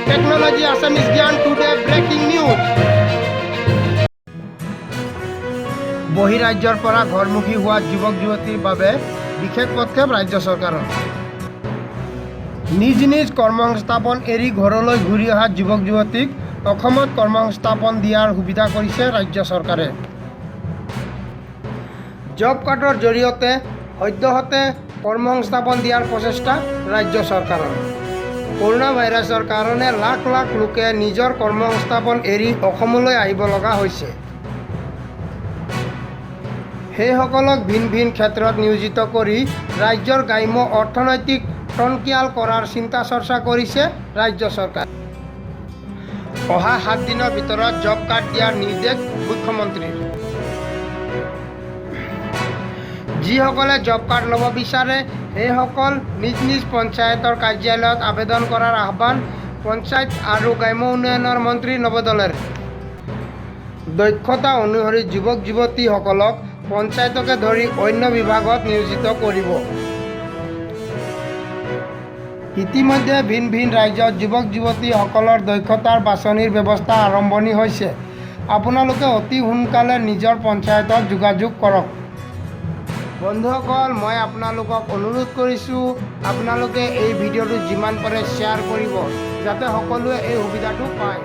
Technology Assamese জ্ঞান today breaking news. বহিৰাজ্যৰ পৰা ঘৰমুখী হোৱা যুৱক যুৱতীৰ বাবে বিশেষ পদক্ষেপ ৰাজ্য চৰকাৰৰ। নিজ নিজ কৰ্মসংস্থাপন এৰি ঘৰলৈ ঘূৰি অহা যুৱক যুৱতীক অসমত কৰ্মসংস্থাপন দিয়াৰ সুবিধা কৰিছে ৰাজ্য চৰকাৰে। জব কাৰ্ডৰ জৰিয়তে সদ্যহতে কৰ্মসংস্থাপন দিয়াৰ প্ৰচেষ্টা ৰাজ্য চৰকাৰৰ। কৰোনা ভাইৰাছৰ কাৰণে লাখ লাখ লোকে নিজৰ কৰ্মসংস্থাপন এৰি অসমলৈ আহিব লগা হৈছে। সেইসকলক ভিন ভিন ক্ষেত্ৰত নিয়োজিত কৰি ৰাজ্যৰ গ্ৰাম্য অৰ্থনৈতিক টনকিয়াল কৰাৰ চিন্তা চৰ্চা কৰিছে ৰাজ্য চৰকাৰ। অহা 7 দিনৰ ভিতৰত জব কাৰ্ড দিয়াৰ নিৰ্দেশ মুখ্যমন্ত্ৰীৰ। যিসকলে জব কাৰ্ড ল'ব বিচাৰে সেইসকল নিজ নিজ পঞ্চায়তৰ কাৰ্যালয়ত আবেদন কৰাৰ আহ্বান পঞ্চায়ত আৰু গ্ৰাম্য উন্নয়নৰ মন্ত্ৰী নৱ দলেৰ। দক্ষতা অনুসৰি যুৱক যুৱতীসকলক পঞ্চায়তকে ধৰি অন্য বিভাগত নিয়োজিত কৰিব। ইতিমধ্যে ভিন ভিন ৰাজ্যত যুৱক যুৱতীসকলৰ দক্ষতাৰ বাছনিৰ ব্যৱস্থা আৰম্ভণি হৈছে। আপোনালোকে অতি সোনকালে নিজৰ পঞ্চায়তত যোগাযোগ কৰক। বন্ধুসকল, মই আপোনালোকক অনুৰোধ কৰিছোঁ আপোনালোকে এই ভিডিঅ'টো যিমান পাৰে শ্বেয়াৰ কৰিব যাতে সকলোৱে এই সুবিধাটো পায়।